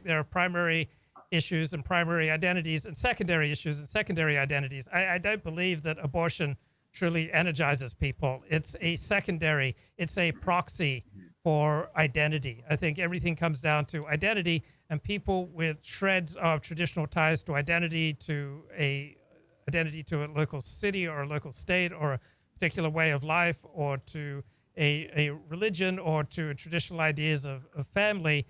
there are primary issues and primary identities and secondary issues and secondary identities. I don't believe that abortion truly energizes people. It's a secondary, it's a proxy for identity. I think everything comes down to identity, and people with shreds of traditional ties to identity, to a local city or a local state or a particular way of life, or to a religion, or to traditional ideas of family,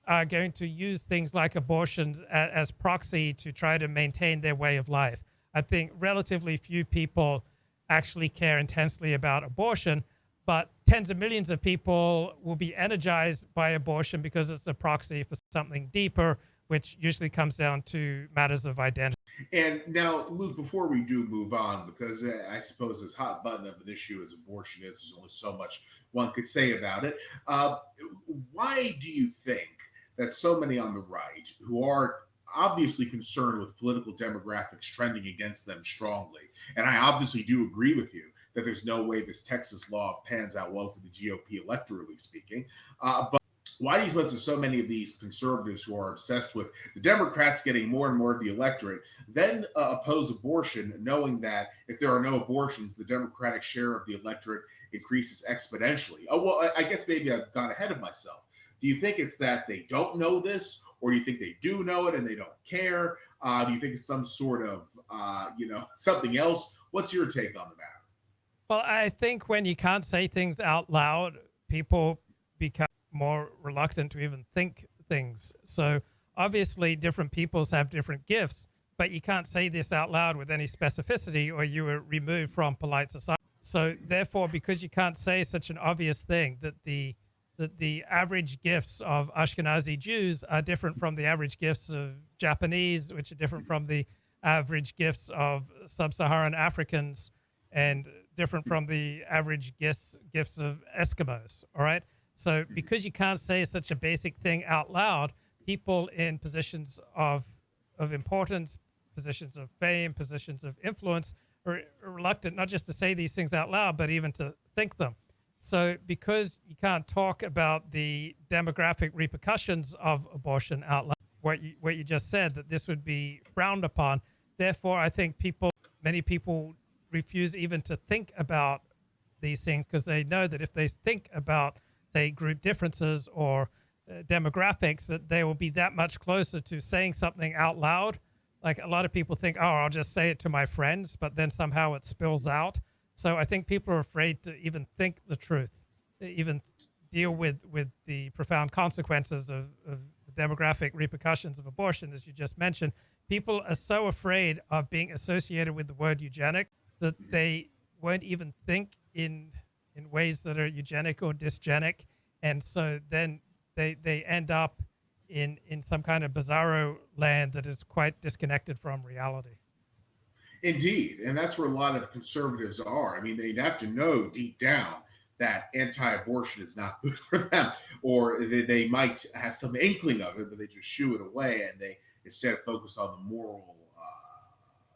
are going to use things like abortions as proxy to try to maintain their way of life. I think relatively few people actually care intensely about abortion, but tens of millions of people will be energized by abortion because it's a proxy for something deeper, which usually comes down to matters of identity. And now, Luke, before we do move on, because I suppose as hot button of an issue as abortion is, there's only so much one could say about it. Uh, why do you think that so many on the right, who are obviously concerned with political demographics trending against them strongly, and I obviously do agree with you that there's no way this Texas law pans out well for the GOP electorally speaking, but why do you suppose there's so many of these conservatives who are obsessed with the Democrats getting more and more of the electorate, then oppose abortion, knowing that if there are no abortions, the Democratic share of the electorate increases exponentially? Oh, well, I guess maybe I've gone ahead of myself. Do you think it's that they don't know this, or do you think they do know it and they don't care? Do you think it's some sort of, something else? What's your take on the matter? Well, I think when you can't say things out loud, people become more reluctant to even think things. So obviously, different peoples have different gifts, but you can't say this out loud with any specificity, or you are removed from polite society. So therefore, because you can't say such an obvious thing, that the average gifts of Ashkenazi Jews are different from the average gifts of Japanese, which are different from the average gifts of sub-Saharan Africans, and different from the average gifts of Eskimos. All right. So because you can't say such a basic thing out loud, people in positions of importance, positions of fame, positions of influence are reluctant not just to say these things out loud, but even to think them. So because you can't talk about the demographic repercussions of abortion out loud, what you just said, that this would be frowned upon, therefore I think many people refuse even to think about these things, because they know that if they think about, say, group differences or demographics, that they will be that much closer to saying something out loud. Like a lot of people think, oh, I'll just say it to my friends, but then somehow it spills out. So I think people are afraid to even think the truth, to even deal with the profound consequences of the demographic repercussions of abortion, as you just mentioned. People are so afraid of being associated with the word eugenic that they won't even think in ways that are eugenic or dysgenic. And so then they end up in some kind of bizarro land that is quite disconnected from reality. Indeed. And that's where a lot of conservatives are. I mean, they'd have to know deep down that anti abortion is not good for them, or they might have some inkling of it, but they just shoo it away and they instead focus on the moral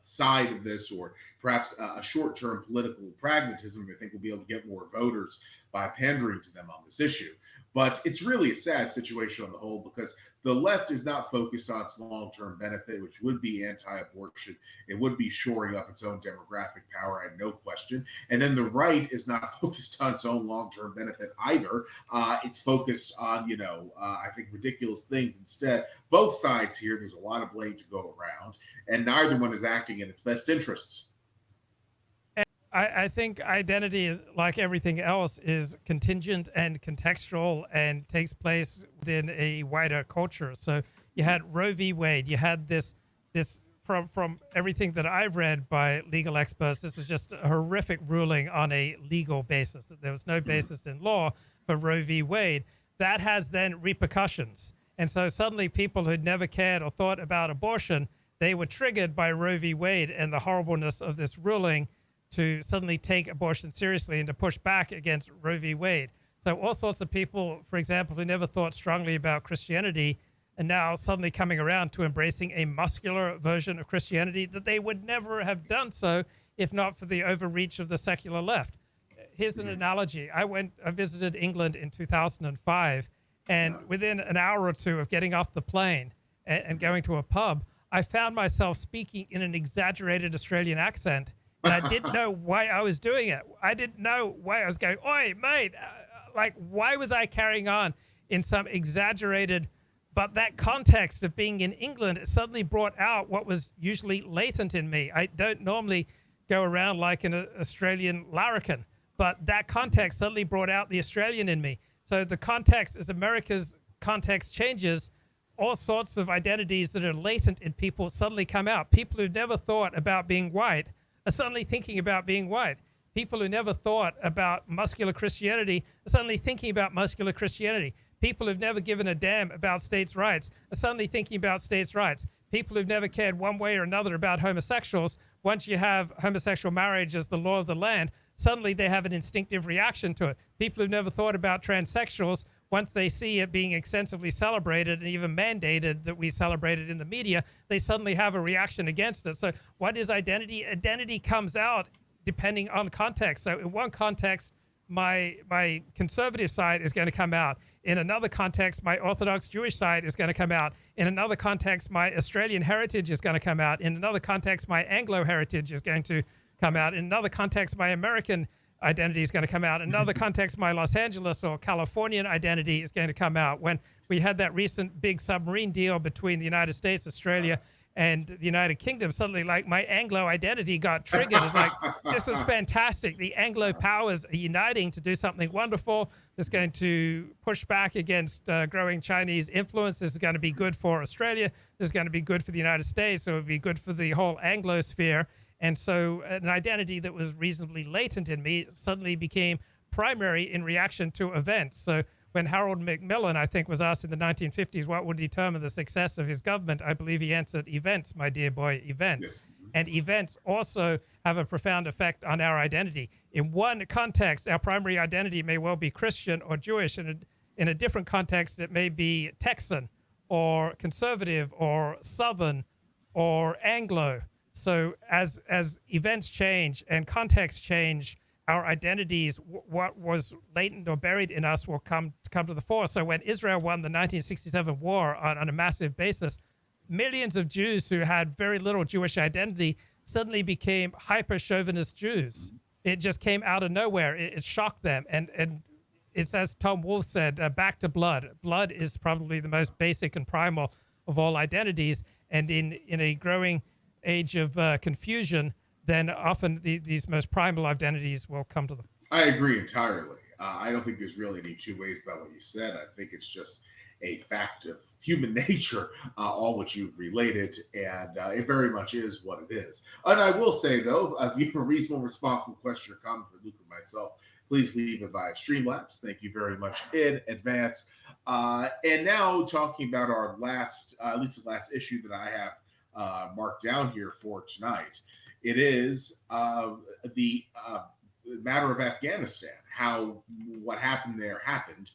side of this, or perhaps a short term political pragmatism. They think we'll be able to get more voters by pandering to them on this issue. But it's really a sad situation on the whole, because the left is not focused on its long term benefit, which would be anti abortion. It would be shoring up its own demographic power, I had no question. And then the right is not focused on its own long term benefit either. It's focused on, I think ridiculous things instead. Both sides here, there's a lot of blame to go around, and neither one is acting in its best interests. I think identity is, like everything else, is contingent and contextual and takes place within a wider culture. So you had Roe v. Wade. You had this from everything that I've read by legal experts. This was just a horrific ruling on a legal basis. There was no basis in law for Roe v. Wade. That has then repercussions. And so suddenly people who'd never cared or thought about abortion, they were triggered by Roe v. Wade and the horribleness of this ruling to suddenly take abortion seriously and to push back against Roe v. Wade. So all sorts of people, for example, who never thought strongly about Christianity are now suddenly coming around to embracing a muscular version of Christianity that they would never have done so if not for the overreach of the secular left. Here's an analogy. I visited England in 2005, And Yeah. within an hour or two of getting off the plane and going to a pub, I found myself speaking in an exaggerated Australian accent, and I didn't know why I was doing it. I didn't know why I was going, "Oi, mate!" Like, why was I carrying on in some exaggerated? But that context of being in England, it suddenly brought out what was usually latent in me. I don't normally go around like an Australian larrikin, but that context suddenly brought out the Australian in me. So the context, as America's context changes, all sorts of identities that are latent in people suddenly come out. People who never thought about being white are suddenly thinking about being white. People who never thought about muscular Christianity are suddenly thinking about muscular Christianity. People who've never given a damn about states' rights are suddenly thinking about states' rights. People who've never cared one way or another about homosexuals, once you have homosexual marriage as the law of the land, suddenly they have an instinctive reaction to it. People who've never thought about transsexuals, once they see it being extensively celebrated and even mandated that we celebrate it in the media, they suddenly have a reaction against it. So what is identity? Identity comes out depending on context. So in one context, my conservative side is going to come out. In another context, my Orthodox Jewish side is going to come out. In another context, my Australian heritage is going to come out. In another context, my Anglo heritage is going to come out. In another context, my American identity is going to come out. In another context, my Los Angeles or Californian identity is going to come out. When we had that recent big submarine deal between the United States, Australia, and the United Kingdom, suddenly like my Anglo identity got triggered. It's like, this is fantastic. The Anglo powers are uniting to do something wonderful that's going to push back against growing Chinese influence. This is going to be good for Australia. This is going to be good for the United States. So it would be good for the whole Anglosphere. And so an identity that was reasonably latent in me suddenly became primary in reaction to events. So when Harold Macmillan, I think, was asked in the 1950s what would determine the success of his government, I believe he answered events, my dear boy, events. Yes. And events also have a profound effect on our identity. In one context, our primary identity may well be Christian or Jewish. And in a different context, it may be Texan or conservative or Southern or Anglo. So as events change and contexts change, our identities, what was latent or buried in us, will come to the fore. So when Israel won the 1967 war on a massive basis, millions of Jews who had very little Jewish identity suddenly became hyper-chauvinist Jews. It just came out of nowhere. It shocked them. And it's, as Tom Wolfe said, back to blood. Blood is probably the most basic and primal of all identities. And in a growing age of confusion, then often these most primal identities will come to the. I agree entirely. I don't think there's really any two ways about what you said. I think it's just a fact of human nature, all what you've related, and it very much is what it is. And I will say, though, if you have a reasonable, responsible question or comment for Luke or myself, please leave it via Streamlabs. Thank you very much in advance. And now talking about our last, at least the last issue that I have marked down here for tonight. It is the matter of Afghanistan, how what happened there happened.